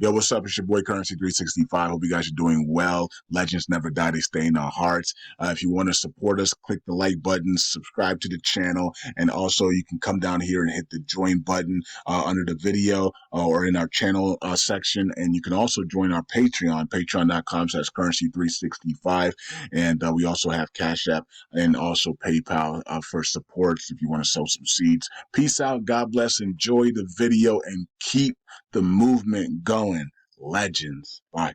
Yo, what's up? It's your boy Currency 365. Hope you guys are doing well. Legends never die, they stay in our hearts. If you want to support us, click the like button, subscribe to the channel, and also you can come down here and hit the join button under the video or in our channel section. And you can also join our Patreon, patreon.com/currency365. And we also have Cash App and also PayPal for support if you want to sow some seeds. Peace out. God bless. Enjoy the video and keep the movement going. Legends. Bye.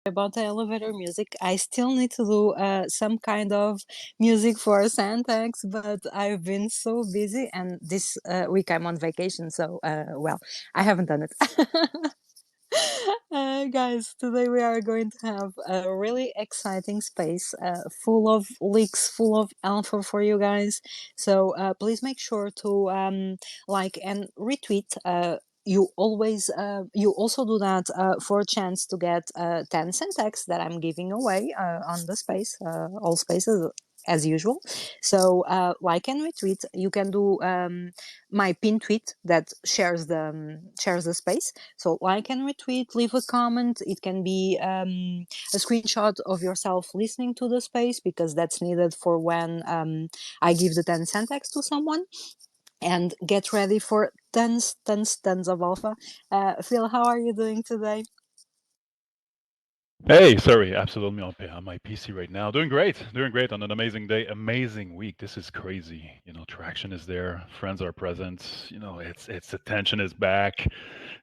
About the elevator music, I still need to do some kind of music for Santax, but I've been so busy, and this week I'm on vacation, so well, I haven't done it. Guys, today we are going to have a really exciting space full of leaks, full of alpha for you guys. So please make sure to like and retweet. You also do that for a chance to get 10 Centex that I'm giving away on the space, all spaces as usual. So like and retweet. You can do my pin tweet that shares the space. So like and retweet, leave a comment. It can be a screenshot of yourself listening to the space, because that's needed for when I give the 10 Centex to someone. And get ready for tons of alpha. Phil, how are you doing today? Hey, sorry, absolutely on my PC right now. Doing great on an amazing day, amazing week. This is crazy. Traction is there, friends are present. It's attention is back.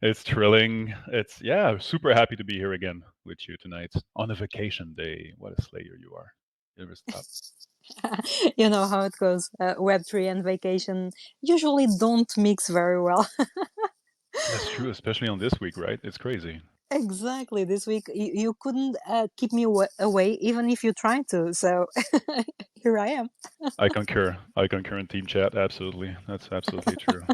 It's thrilling. Super happy to be here again with you tonight on a vacation day. What a slayer you are. It was tough. You know how it goes. Web3 and vacation usually don't mix very well. That's true, especially on this week, right? It's crazy. Exactly. This week you couldn't keep me away, even if you tried to. So here I am. I concur in team chat. Absolutely. That's absolutely true.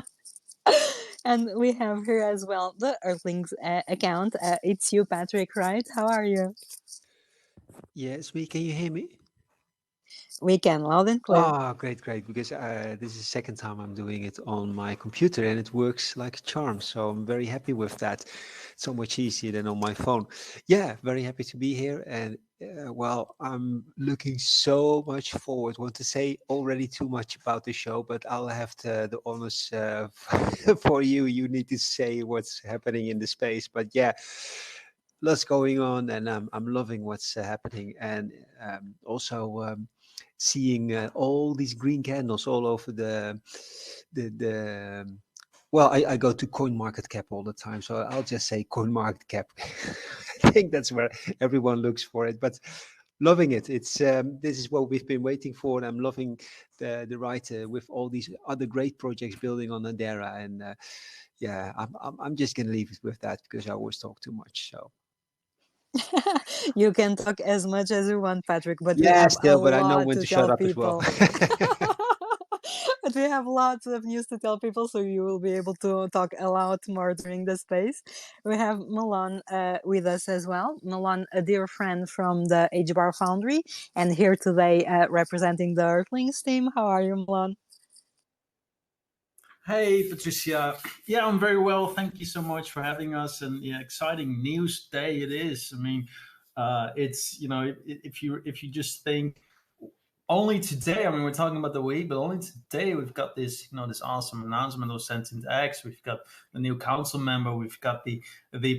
And we have here as well the Earthlings account. It's you, Patrick, right? How are you? Yes, can you hear me? We can, loud and clear. Oh, great, because this is the second time I'm doing it on my computer and it works like a charm. So I'm very happy with that. It's so much easier than on my phone. Yeah, very happy to be here. And well, I'm looking so much forward. Want to say already too much about the show, but I'll have the honors for you. You need to say what's happening in the space. But yeah, lots going on, and I'm loving what's happening. And also seeing all these green candles all over the well, I go to CoinMarketCap all the time, so I'll just say CoinMarketCap. I think that's where everyone looks for it, but loving it. It's this is what we've been waiting for, and I'm loving the writer with all these other great projects building on Adera. And yeah, I'm just gonna leave it with that, because I always talk too much. So You can talk as much as you want, Patrick, but we yeah, have a still, but I know lot when to to shut tell up as well. people. But we have lots of news to tell people, so you will be able to talk a lot more during the space. We have Milan with us as well. Milan, a dear friend from the HBAR Foundry, and here today representing the Earthlings team. How are you, Milan? Hey, Patricia. Yeah, I'm very well. Thank you so much for having us. And yeah, exciting news day it is. I mean, it's if you just think only today. I mean, we're talking about the week, but only today we've got this this awesome announcement of Sentient X. We've got the new council member. We've got the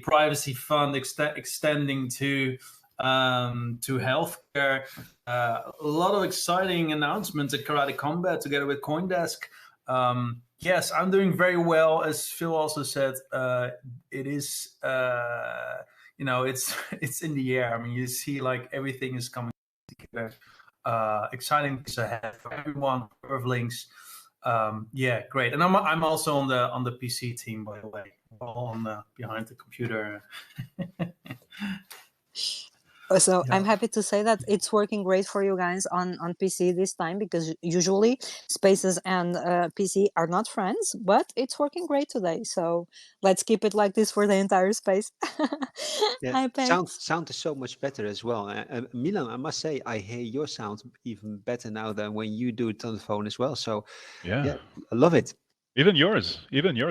privacy fund extending to healthcare. A lot of exciting announcements at Karate Combat together with CoinDesk. Yes, I'm doing very well. As Phil also said, it is, it's in the air. I mean, you see like everything is coming together. Exciting things ahead for everyone. Earthlings. Yeah, great. And I'm also on the PC team, by the way, all on behind the computer. So I'm Yeah. happy to say that it's working great for you guys on PC this time, because usually Spaces and PC are not friends, but it's working great today. So let's keep it like this for the entire space. Yeah, Apex. sound is so much better as well. Milan, I must say, I hear your sound even better now than when you do it on the phone as well. So Yeah. yeah, I love it. Even yours,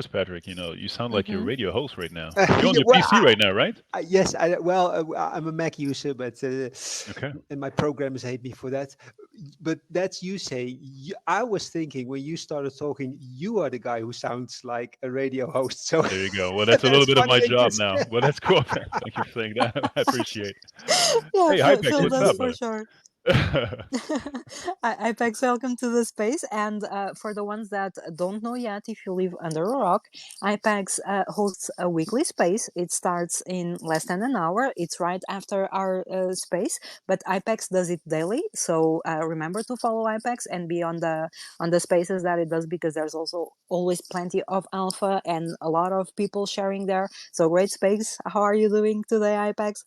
Patrick. You sound like your Hmm. radio host right now. You're on Yeah, the well, PC right now, right? yes, I'm a Mac user, but Okay. and my programmers hate me for that. But that's you say. I was thinking when you started talking, you are the guy who sounds like a radio host. So There you go. Well, that's a little that's bit of funny. my And job just now. Well, that's cool. Thank you for saying that. I appreciate. Yeah, Hey, Hypex, Phil what's does up, for brother? sure. Ipex, welcome to the space. And for the ones that don't know yet, if you live under a rock, Ipex hosts a weekly space. It starts in less than an hour. It's right after our space, but Ipex does it daily. So remember to follow Ipex and be on the spaces that it does, because there's also always plenty of alpha and a lot of people sharing there. So great space. How are you doing today, Ipex?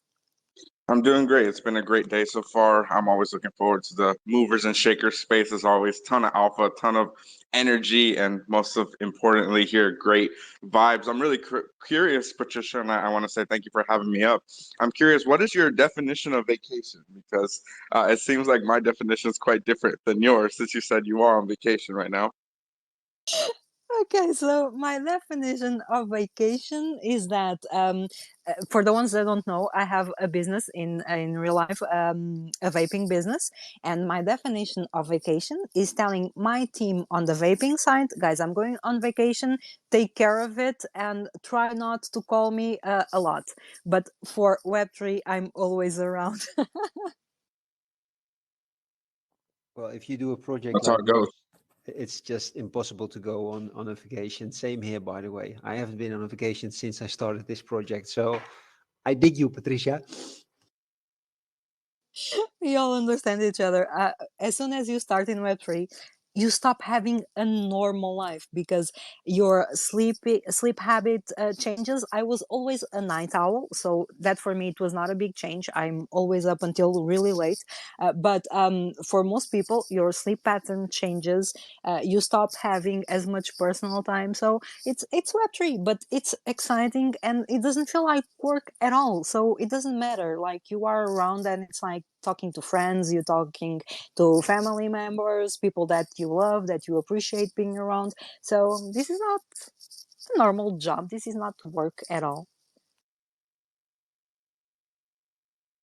I'm doing great. It's been a great day so far. I'm always looking forward to the movers and shakers space. As always, ton of alpha, ton of energy, and most of importantly here, great vibes. I'm really curious, Patricia, and I want to say thank you for having me up. I'm curious, what is your definition of vacation? Because it seems like my definition is quite different than yours, since you said you are on vacation right now. Okay, so my definition of vacation is that for the ones that don't know, I have a business in real life, a vaping business, and my definition of vacation is telling my team on the vaping side, guys, I'm going on vacation, take care of it, and try not to call me a lot. But for Web3, I'm always around. well, if you do a project That's how like it goes. yours, it's just impossible to go on a vacation. Same here, by the way. I haven't been on a vacation since I started this project. So I dig you, Patricia. We all understand each other. As soon as you start in Web3, you stop having a normal life because your sleep habit changes. I was always a night owl, so that for me it was not a big change. I'm always up until really late. But for most people, your sleep pattern changes. You stop having as much personal time. So it's Web3, but it's exciting and it doesn't feel like work at all. So it doesn't matter. Like you are around and it's like talking to friends, you're talking to family members, people that you love, that you appreciate being around. So this is not a normal job. This is not work at all.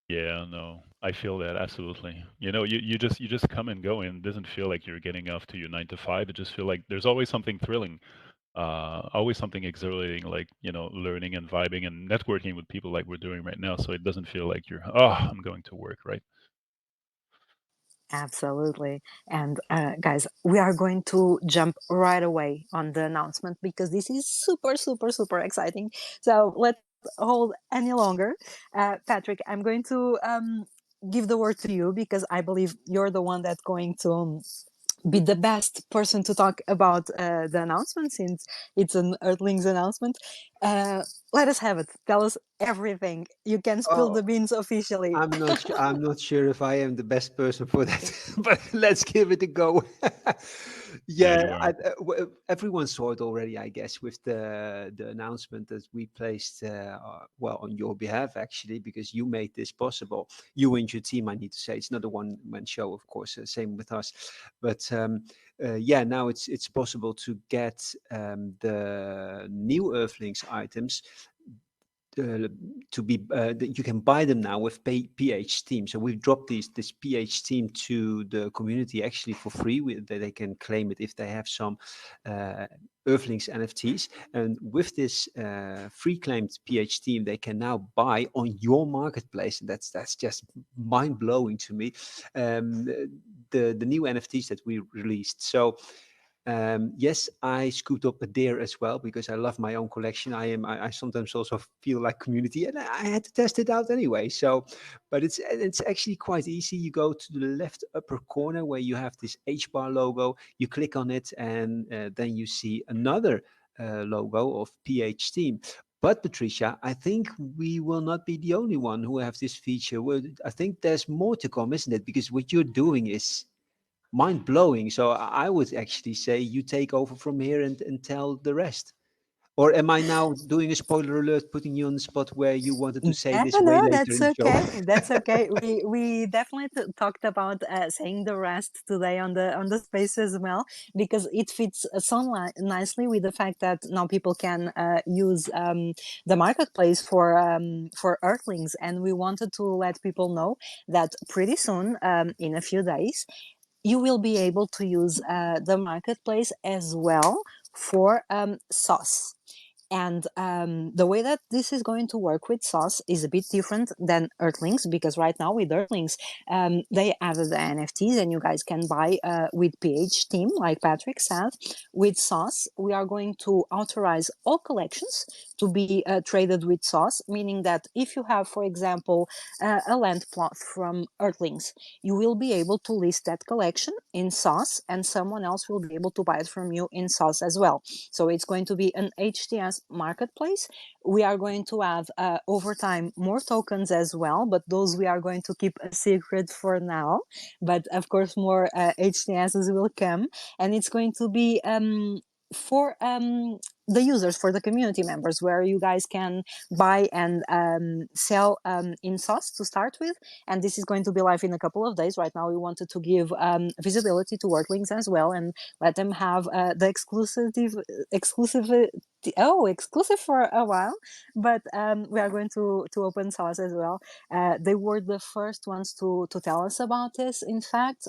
Yeah, no, I feel that absolutely. You just come and go, and it doesn't feel like you're getting off to your 9 to 5. It just feel like there's always something thrilling, always something exhilarating, like learning and vibing and networking with people like we're doing right now. So it doesn't feel like I'm going to work, right? Absolutely. And guys, we are going to jump right away on the announcement because this is super, super, super exciting. So let's hold any longer. Patrick, I'm going to give the word to you because I believe you're the one that's going to be the best person to talk about the announcement since it's an Earthlings announcement. Uh, Let us have it. Tell us everything. You can spill Oh, the beans officially. I'm not sure if I am the best person for that, but let's give it a go. Yeah, Yeah, you are. everyone saw it already, I guess, with the announcement that we placed, well, on your behalf, actually, because you made this possible. You and your team, I need to say, it's not a one-man show, of course. Same with us, but yeah, now it's possible to get the new Earthlings items uh, to be you can buy them now with PH team. So we've dropped this PH team to the community actually for free. They can claim it if they have some uh, Earthlings NFTs. And with this free claimed PH team, they can now buy on your marketplace. And that's just mind blowing to me. Um, the new NFTs that we released. So yes, I scooped up a deer as well because I love my own collection. I sometimes also feel like community, and I had to test it out anyway. So, but it's actually quite easy. You go to the left upper corner where you have this HBAR logo. You click on it, and then you see another logo of PH Team. But Patricia, I think we will not be the only one who have this feature. I think there's more to come, isn't it? Because what you're doing is mind blowing. So I would actually say you take over from here and tell the rest. Or am I now doing a spoiler alert, putting you on the spot where you wanted to say this way No, later that's in the show? okay. That's okay. We definitely talked about saying the rest today on the space as well, because it fits nicely with the fact that now people can use the marketplace for Earthlings, and we wanted to let people know that pretty soon, in a few days, you will be able to use the marketplace as well for sauce. And the way that this is going to work with sauce is a bit different than Earthlings, because right now with Earthlings, they added the NFTs and you guys can buy with PH team, like Patrick said. With sauce, we are going to authorize all collections to be traded with sauce, meaning that if you have, for example, a land plot from Earthlings, you will be able to list that collection in sauce and someone else will be able to buy it from you in sauce as well. So it's going to be an HTS marketplace. We are going to have over time more tokens as well, but those we are going to keep a secret for now. But of course, more HTSs will come, and it's going to be for the users, for the community members, where you guys can buy and sell in sauce to start with. And this is going to be live in a couple of days. Right now, we wanted to give visibility to Worklings as well and let them have the exclusive for a while. But we are going to open source as well. They were the first ones to tell us about this, in fact.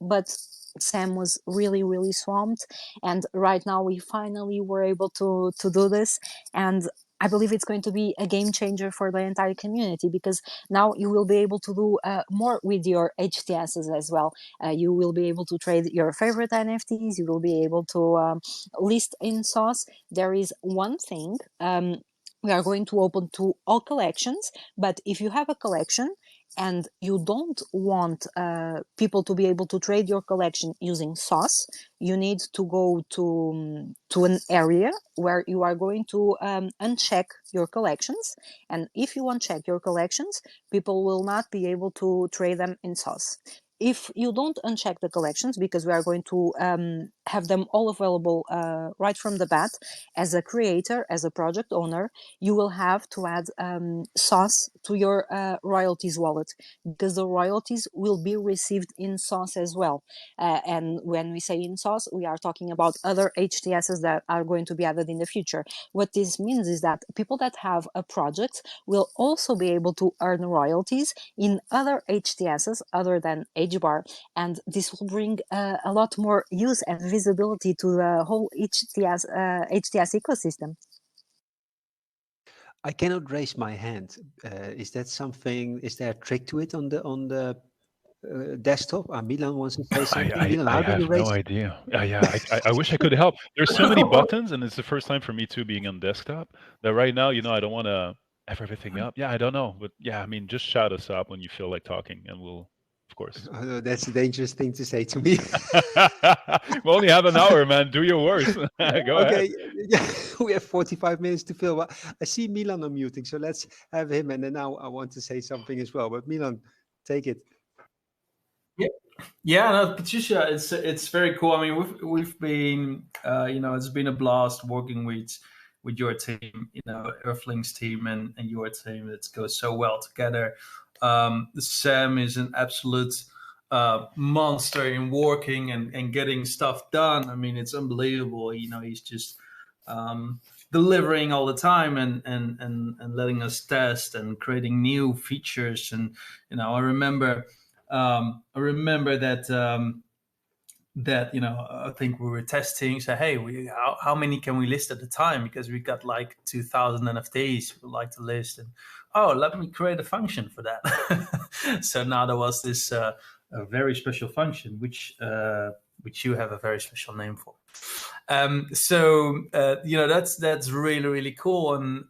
But Sam was really swamped, and right now we finally were able to do this. And I believe it's going to be a game changer for the entire community, because now you will be able to do more with your HTSs as well. You will be able to trade your favorite NFTs. You will be able to list in sauce. There is one thing. We are going to open to all collections, but if you have a collection and you don't want people to be able to trade your collection using sauce, you need to go to an area where you are going to uncheck your collections. And if you uncheck your collections, people will not be able to trade them in sauce. If you don't uncheck the collections, because we are going to have them all available right from the bat, as a creator, as a project owner, you will have to add sauce to your royalties wallet, because the royalties will be received in sauce as well. And when we say in sauce, we are talking about other HTSs that are going to be added in the future. What this means is that people that have a project will also be able to earn royalties in other HTSs other than HBAR, and this will bring a lot more use and visibility to the whole HTS ecosystem. I cannot raise my hand. Is that something? Is there a trick to it on the desktop? Milan wants to say something. Milan, I how do you have no raise? idea. Yeah, I wish I could help. There's so many buttons, and it's the first time for me too being on desktop that right now, I don't want to F everything up. Yeah, I don't know, but yeah, I mean, just shout us up when you feel like talking, and we'll, of course. Oh, no, that's a dangerous thing to say to me. We only have an hour, man. Do your worst. Go ahead. Okay, yeah, we have 45 minutes to fill. Well, I see Milan unmuting, so let's have him. And then now I want to say something as well. But Milan, take it. Yeah, no, Patricia, it's very cool. I mean, we've been, it's been a blast working with your team, Earthlings team and your team. It goes so well together. Sam is an absolute monster in working and getting stuff done. I mean, it's unbelievable. He's just delivering all the time and letting us test and creating new features. And I remember that I think we were testing. So hey, how many can we list at the time? Because we got like 2,000 NFTs we'd like to list, and let me create a function for that. So now there was this a very special function which you have a very special name for. That's really cool. And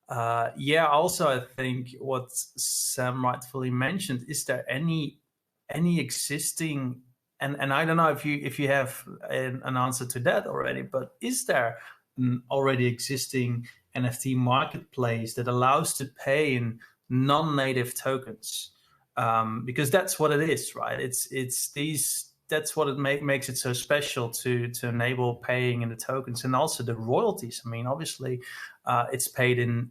also I think what Sam rightfully mentioned, is there any existing, and I don't know if you have an answer to that already, but is there an already existing NFT marketplace that allows to pay in non-native tokens, because that's what it is, right? It's these. That's what it makes it so special to enable paying in the tokens, and also the royalties. I mean, obviously, it's paid in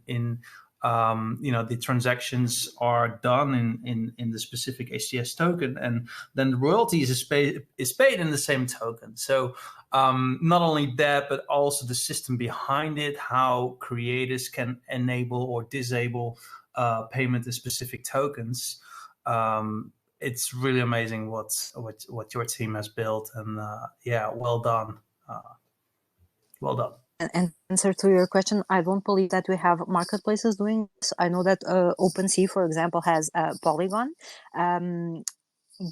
the transactions are done in the specific HTS token, and then the royalties is paid in the same token. So not only that, but also the system behind it, how creators can enable or disable payment in specific tokens. It's really amazing what your team has built, and well done, well done. And answer to your question, I don't believe that we have marketplaces doing this. I know that OpenSea, for example, has Polygon,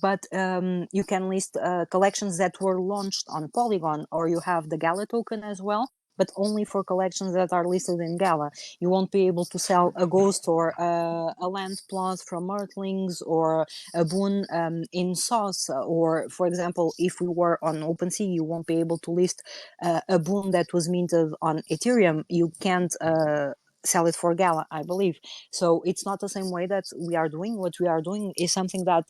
but you can list collections that were launched on Polygon, or you have the Gala token as well, but only for collections that are listed in Gala. You won't be able to sell a ghost or a land plot from Earthlings or a boon in Sauce. Or, for example, if we were on OpenSea, you won't be able to list a boon that was minted on Ethereum. You can't sell it for Gala, I believe. So it's not the same way that we are doing. What we are doing is something that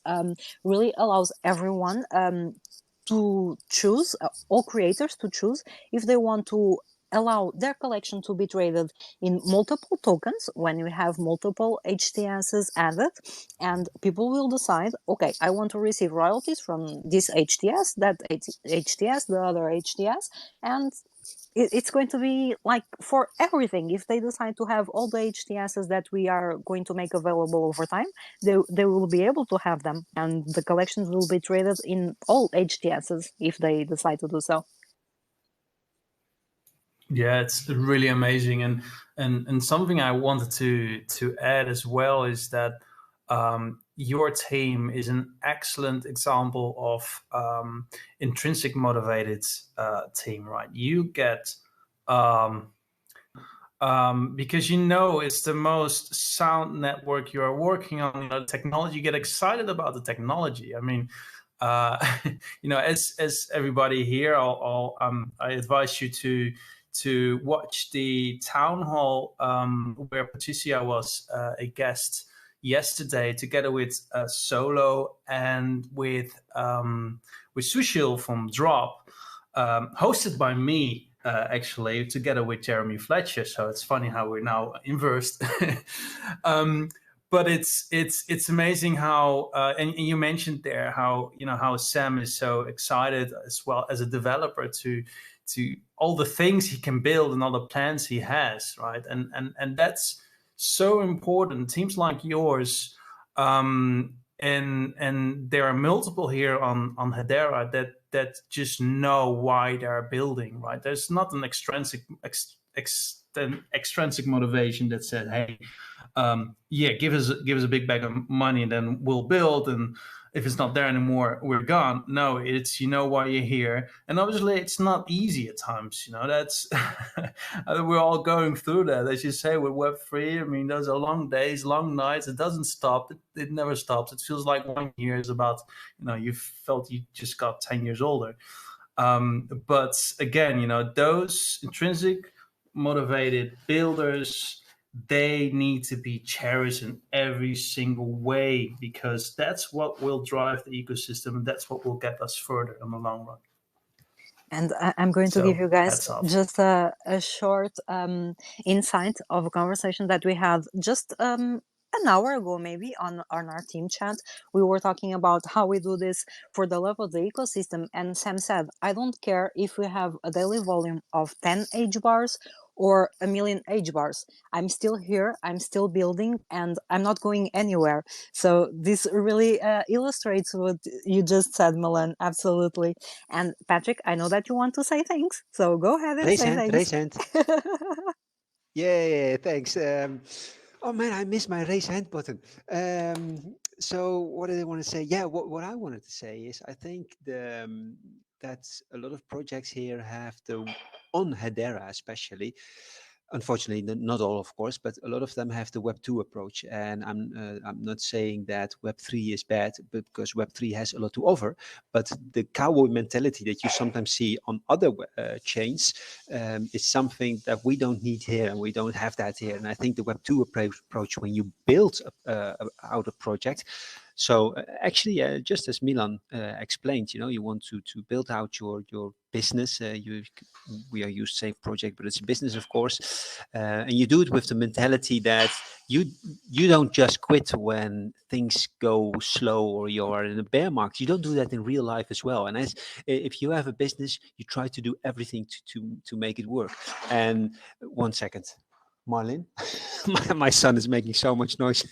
really allows everyone to choose, all creators to choose if they want to allow their collection to be traded in multiple tokens when you have multiple HTSs added, and people will decide, okay, I want to receive royalties from this HTS, that HTS, the other HTS, and it's going to be like for everything. If they decide to have all the HTSs that we are going to make available over time, they will be able to have them, and the collections will be traded in all HTSs if they decide to do so. Yeah, it's really amazing, and something I wanted to add as well is that your team is an excellent example of intrinsic motivated team, right? You get because it's the most sound network you are working on. The technology, you get excited about the technology. I mean, as everybody here, I advise you to watch the town hall where Patricia was a guest yesterday, together with Solo and with Sushil from Drop, hosted by me. Actually, together with Jeremy Fletcher. So it's funny how we're now inversed. But it's amazing how and you mentioned there how Sam is so excited as well as a developer to all the things he can build and all the plans he has, right? And that's so important. Teams like yours, and there are multiple here on Hedera that just know why they're building, right? There's not an extrinsic motivation that said, hey, give us a big bag of money and then we'll build, and if it's not there anymore, we're gone. No, it's why you're here. And obviously it's not easy at times, that's we're all going through that. As you say, with Web3, I mean, those are long days, long nights. It doesn't stop. It never stops. It feels like 1 year is about, you felt you just got 10 years older. But again, those intrinsic motivated builders, they need to be cherished in every single way, because that's what will drive the ecosystem, and that's what will get us further in the long run. And I'm going to give you guys just a short insight of a conversation that we had just an hour ago, maybe on our team chat. We were talking about how we do this for the love of the ecosystem, and Sam said, I don't care if we have a daily volume of 10 HBARs or 1 million HBARs. I'm still here, I'm still building, and I'm not going anywhere. So this really illustrates what you just said, Milan. Absolutely. And Patrick, I know that you want to say things, so go ahead and say things. Raise hand. Yeah, thanks. Oh man, I missed my raise hand button. So what did I want to say? Yeah, what I wanted to say is I think that a lot of projects here have on Hedera especially, unfortunately, not all, of course, but a lot of them have the Web 2 approach. And I'm not saying that Web 3 is bad, but because Web 3 has a lot to offer. But the cowboy mentality that you sometimes see on other chains is something that we don't need here, and we don't have that here. And I think the Web 2 approach, when you build out a project, so actually, just as Milan explained, you want to build out your business. We are used to say project, but it's a business, of course, and you do it with the mentality that you don't just quit when things go slow or you are in a bear market. You don't do that in real life as well. And if you have a business, you try to do everything to make it work. And 1 second. Marlin, my son is making so much noise.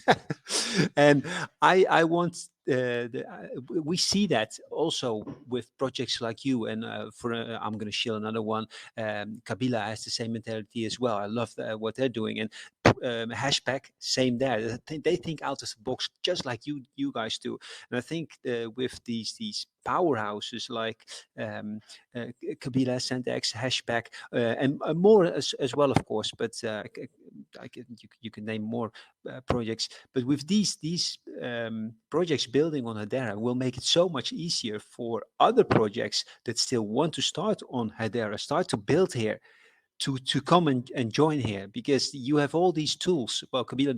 And I want we see that also with projects like you, and I'm going to share another one. Kabila has the same mentality as well. I love what they're doing, and Hashback, same there. They think out of the box just like you guys do. And I think with these powerhouses like Kabila, Sentex, Hashback, and more as well, of course. But you can name more projects. But with these projects building on Hedera will make it so much easier for other projects that still want to start on Hedera, start to build here, to come and join here, because you have all these tools. Well, Kabila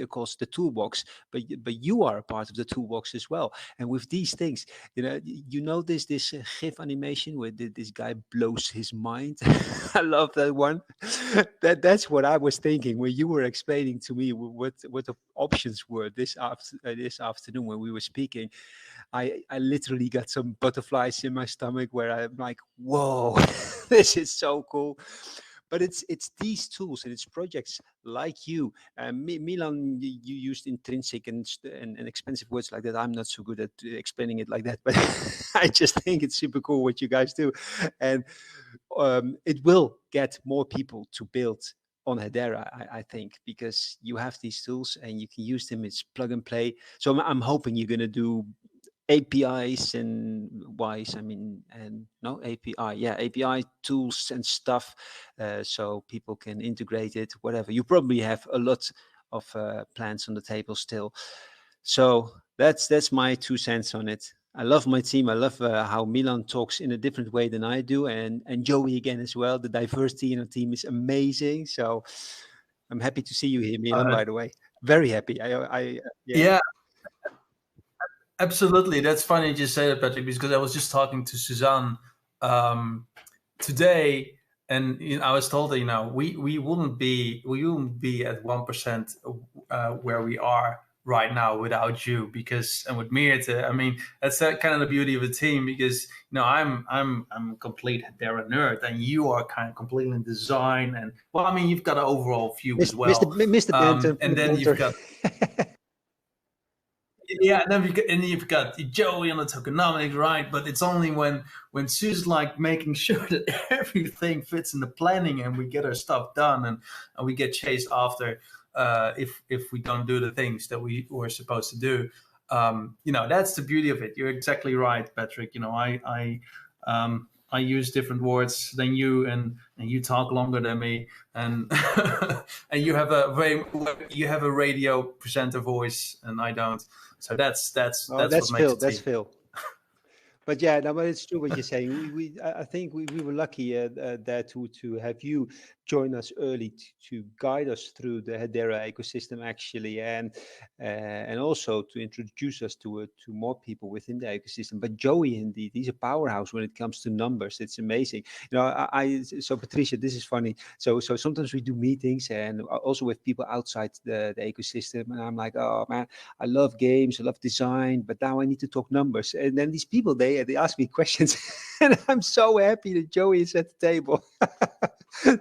calls the toolbox, but you are a part of the toolbox as well. And with these things, this GIF animation where this guy blows his mind. I love that one. That's what I was thinking when you were explaining to me what the options were this afternoon when we were speaking. I literally got some butterflies in my stomach where I'm like, whoa, this is so cool. But it's these tools and it's projects like you. Milan, you used intrinsic and expensive words like that. I'm not so good at explaining it like that, but I just think it's super cool what you guys do. And it will get more people to build on Hedera, I think, because you have these tools and you can use them. It's plug and play. So I'm hoping you're going to do APIs and API tools and stuff, so people can integrate it, whatever. You probably have a lot of plans on the table still. So that's my 2 cents on it. I love my team. I love how Milan talks in a different way than I do, and Joey again as well. The diversity in our team is amazing. So I'm happy to see you here, Milan. By the way, very happy. Yeah. Absolutely. That's funny you just say that, Patrick, because I was just talking to Suzanne today, and I was told that we wouldn't be at 1% where we are right now without you, and with me, that's kind of the beauty of a team, because I'm a complete Hedera nerd, and you are kind of completely in design, and you've got an overall view as well, Mr. Benton, and then you've got. Yeah, and then you've got Joey on the tokenomics, right? But it's only when Sue's like making sure that everything fits in the planning and we get our stuff done and we get chased after if we don't do the things that we were supposed to do. That's the beauty of it. You're exactly right, Patrick. I use different words than you, and you talk longer than me, and and you have a radio presenter voice, and I don't. So that's what makes Phil. it. That's Phil. But yeah, no, but it's true what you're saying. I think we were lucky there to have you join us early to guide us through the Hedera ecosystem, actually, and also to introduce us to more people within the ecosystem. But Joey, indeed, he's a powerhouse when it comes to numbers. It's amazing. So Patricia, this is funny. So sometimes we do meetings and also with people outside the ecosystem, and I'm like, oh man, I love games, I love design, but now I need to talk numbers. And then these people, they ask me questions, and I'm so happy that Joey is at the table.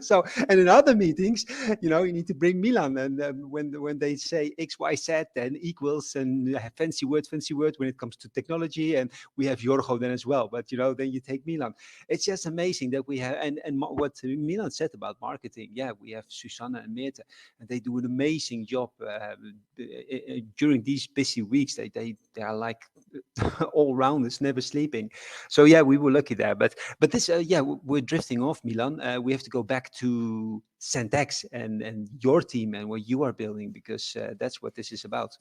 So, and in other meetings, you need to bring Milan, and when they say X, Y, Z, and equals, and fancy word when it comes to technology, and we have Jorgo then as well. But then you take Milan. It's just amazing that we have, and what Milan said about marketing. Yeah, we have Susanna and Meerte, and they do an amazing job during these busy weeks. They are like all rounders, never sleeping. So yeah, we were lucky there. But this, we're drifting off, Milan. We have to go go back to Centex and your team and what you are building, because that's what this is about.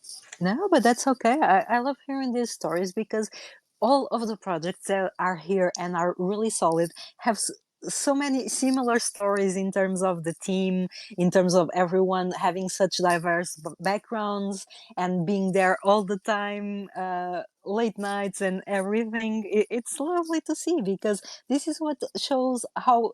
No, but that's okay. I love hearing these stories because all of the projects that are here and are really solid have so many similar stories in terms of the team, in terms of everyone having such diverse backgrounds and being there all the time, late nights and everything. It's lovely to see because this is what shows how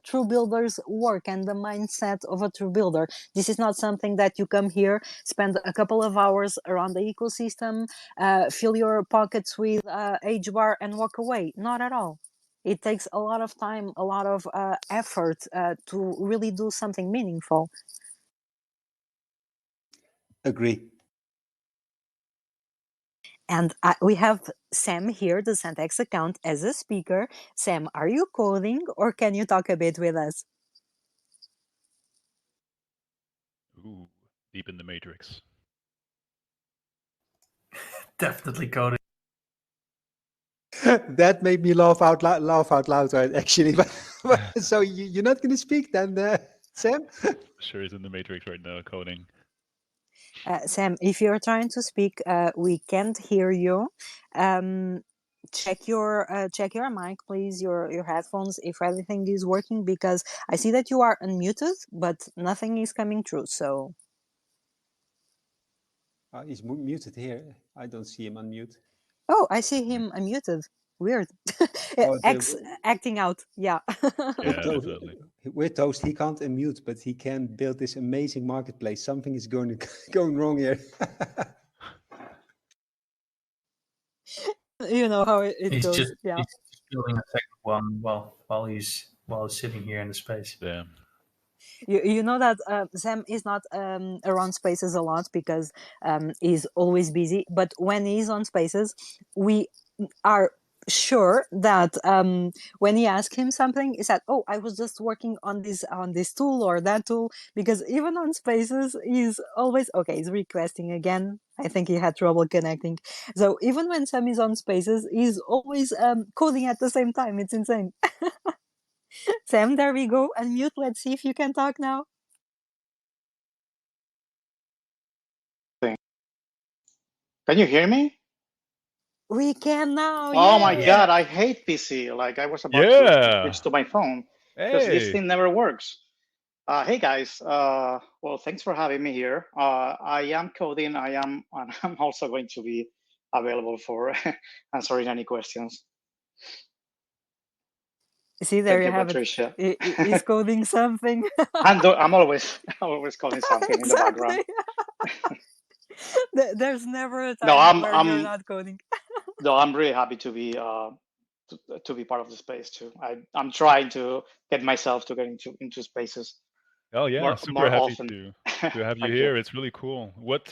true builders work and the mindset of a true builder. This is not something that you come here, spend a couple of hours around the ecosystem, fill your pockets with HBAR and walk away. Not at all. It takes a lot of time, a lot of effort to really do something meaningful. Agree. And we have Sam here, the Centex account, as a speaker. Sam, are you coding or can you talk a bit with us? Ooh, deep in the matrix. Definitely coding. That made me laugh out loud, right, actually. But so you're not going to speak then, Sam? Sure is in the matrix right now, coding. Sam, if you're trying to speak, we can't hear you. Check your mic, please, your headphones, if everything is working, because I see that you are unmuted, but nothing is coming through. So He's muted here. I don't see him unmute. oh, I see him unmuted. Weird. Oh, Acting out. Yeah. Yeah, definitely. We're toast. He can't unmute, but he can build this amazing marketplace. Something is going wrong here. You know how it He's goes. just Yeah. he's just building a second one while he's sitting here in the space. Damn. You know that Sam is not around spaces a lot because he's always busy. But when he's on spaces, we are sure that when he asks him something, he said, "Oh, I was just working on this tool or that tool." Because even on spaces, he's always okay. He's requesting again. I think he had trouble connecting. So even when Sam is on spaces, he's always coding at the same time. It's insane. Sam, there we go. Unmute. Let's see if you can talk now. Can you hear me? We can now. Oh my Yay! God, I hate PC. Like I was about to switch to my phone because this Hey. thing never works. Hey guys, well, thanks for having me here. I am coding. I'm also going to be available for answering any questions. See, there Thank you you, have Patricia. it. He's coding something. I'm always coding something in the background. There's never a No, time where you're not coding. no, I'm really happy to be part of the space too. I'm trying to get myself to get into spaces. Oh yeah, super more happy often. to have you Thank here. It's really cool. What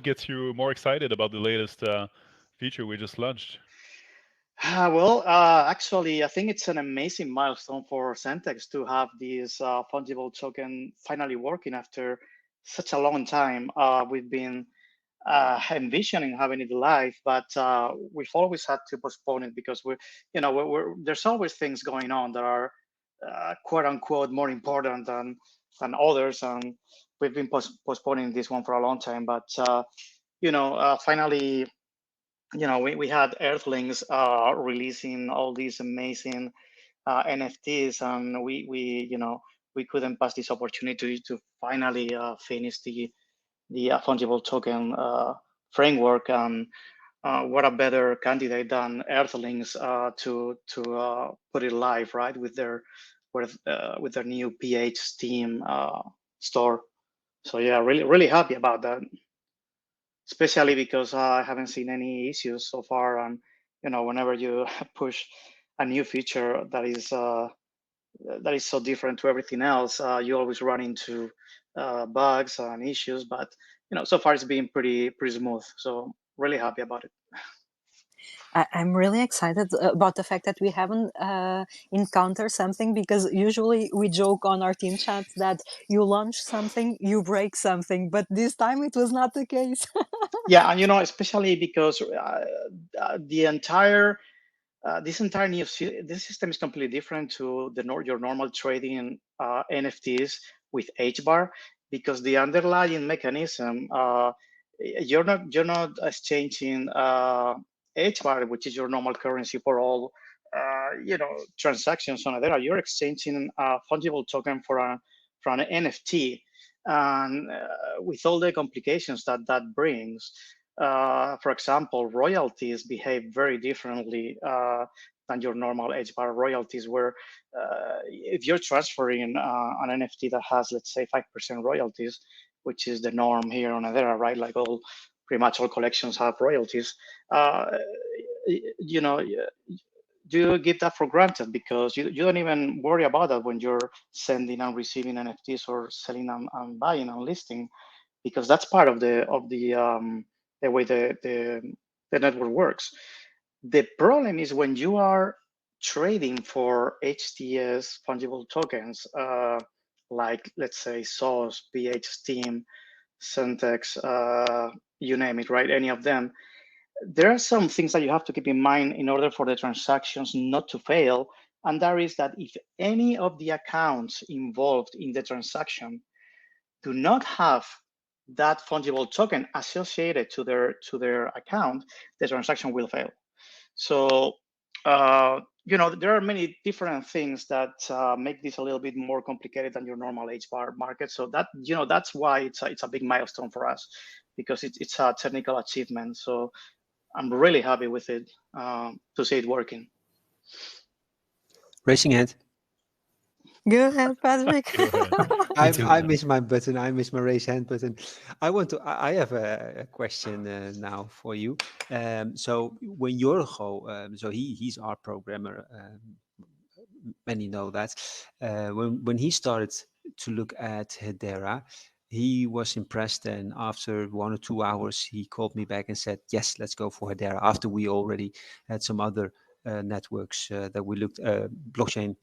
gets you more excited about the latest feature we just launched? Well, actually, I think it's an amazing milestone for Centex to have this fungible token finally working after such a long time. We've been envisioning having it live, but we've always had to postpone it because there's always things going on that are quote unquote more important than others, and we've been postponing this one for a long time. But finally, we had Earthlings releasing all these amazing NFTs, and we couldn't pass this opportunity to finally finish the fungible token framework. And what a better candidate than Earthlings to put it live, right, with their new PH Steam store. So yeah, really happy about that, especially because I haven't seen any issues so far. And whenever you push a new feature that is so different to everything else, you always run into bugs and issues. But so far it's been pretty smooth. So really happy about it. I'm really excited about the fact that we haven't encountered something, because usually we joke on our team chat that you launch something, you break something, but this time it was not the case. Yeah, and especially because the entire this entire new this system is completely different to your normal trading NFTs with HBAR, because the underlying mechanism, you're not exchanging HBAR, which is your normal currency for all transactions on there. You're exchanging a fungible token for an NFT, and with all the complications that brings. For example, royalties behave very differently than your normal HBAR royalties, where if you're transferring an NFT that has, let's say, 5% royalties, which is the norm here on Adera, right? Like pretty much all collections have royalties. You give that for granted, because you don't even worry about that when you're sending and receiving NFTs or selling and buying and listing, because that's part of the way the network works. The problem is when you are trading for HTS fungible tokens, like let's say SOS, PH Steam, Syntex, you name it, right? Any of them. There are some things that you have to keep in mind in order for the transactions not to fail. And that is that if any of the accounts involved in the transaction do not have that fungible token associated to their account, the transaction will fail. So, there are many different things that make this a little bit more complicated than your normal HBAR market. So that's why it's a big milestone for us, because it's a technical achievement. So I'm really happy with it to see it working. Raising hand. Go ahead, Patrick. Go ahead. I miss my button. I miss my raise hand button. I have a question now for you. So when Jorgo, so he's our programmer. Many know that. When he started to look at Hedera, he was impressed, and after 1 or 2 hours, he called me back and said, "Yes, let's go for Hedera." After we already had some other networks that we looked, blockchain.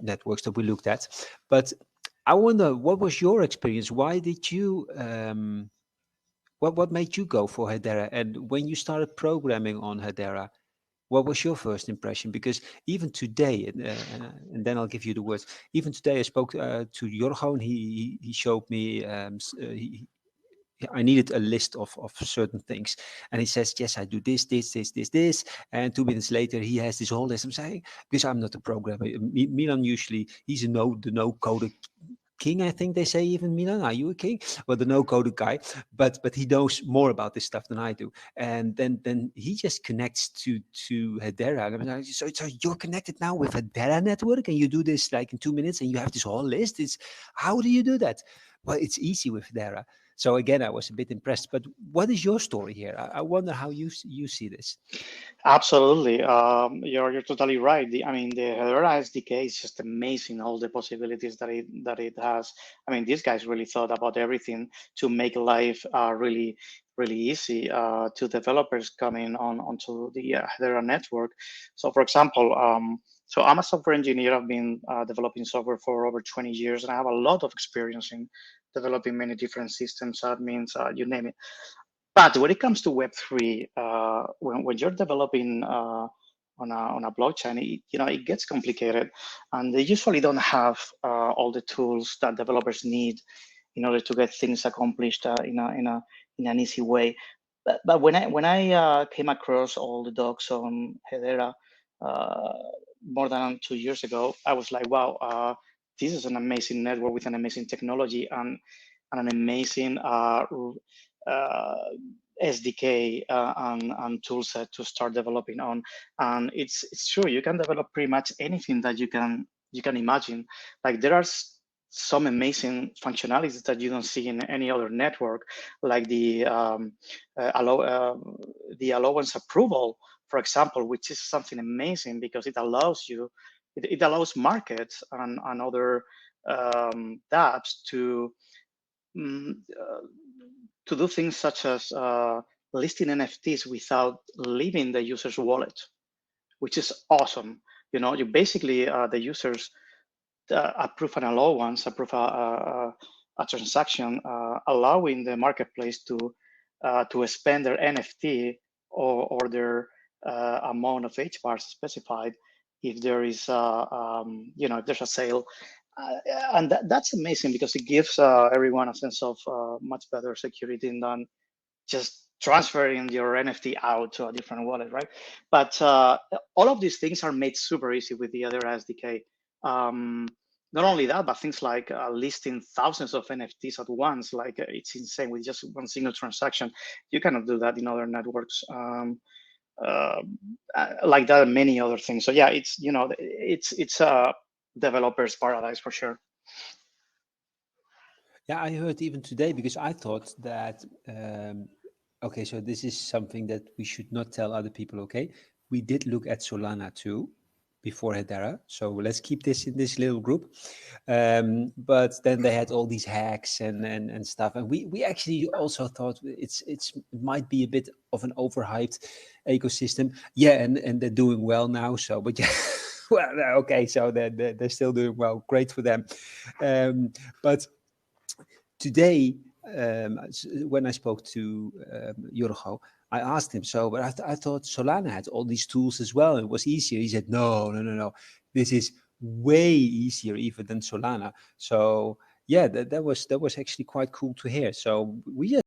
Networks that we looked at. But I wonder, what was your experience? Why did you what made you go for Hedera? And when you started programming on Hedera, what was your first impression? Because even today, and then I'll give you the words. Even today, I spoke to Jorgo, and he showed me. I needed a list of certain things, and he says, "Yes, I do this," and 2 minutes later, he has this whole list. I'm saying, because I'm not a programmer. Milan usually he's the no code king, I think they say. Even Milan, are you a king? Well, the no code guy, but he knows more about this stuff than I do. And then he just connects to Hedera. And I'm like, so you're connected now with Hedera network, and you do this like in 2 minutes, and you have this whole list. How do you do that? Well, it's easy with Hedera. So again, I was a bit impressed. But what is your story here? I wonder how you see this. Absolutely, you're totally right. The Hedera SDK is just amazing. All the possibilities that it has. I mean, these guys really thought about everything to make life really easy to developers coming onto the Hedera network. So, for example, so I'm a software engineer. I've been developing software for over 20 years, and I have a lot of experience in developing many different systems, admins, you name it. But when it comes to Web3, when you're developing on a blockchain, it gets complicated, and they usually don't have all the tools that developers need in order to get things accomplished in an easy way. But when I came across all the docs on Hedera more than 2 years ago, I was like, wow, this is an amazing network with an amazing technology and an amazing SDK and tool set to start developing on. And it's true, you can develop pretty much anything that you can imagine. Like there are some amazing functionalities that you don't see in any other network, like the allowance approval, for example, which is something amazing because it allows you, it allows markets and other dApps to do things such as listing NFTs without leaving the user's wallet, which is awesome. You basically, the users approve an allowance, approve a transaction, allowing the marketplace to spend their NFT or their amount of HBARs specified if there is if there's a sale. And that's amazing because it gives everyone a sense of much better security than just transferring your NFT out to a different wallet, right? But all of these things are made super easy with the other SDK. Not only that, but things like listing thousands of NFTs at once, like it's insane with just one single transaction. You cannot do that in other networks. Like that and many other things. So yeah, it's a developer's paradise for sure. Yeah, I heard even today because I thought that okay, so this is something that we should not tell other people. Okay, we did look at Solana too before Hedera, so let's keep this in this little group. But then they had all these hacks and stuff, and we actually also thought it might be a bit of an overhyped ecosystem. Yeah, and they're doing well now. So, but yeah, well, okay, so they're still doing well. Great for them. But today, when I spoke to Jorgo, I asked him, so, but I thought Solana had all these tools as well. It was easier. He said, no. This is way easier even than Solana. So yeah, that was actually quite cool to hear. So we just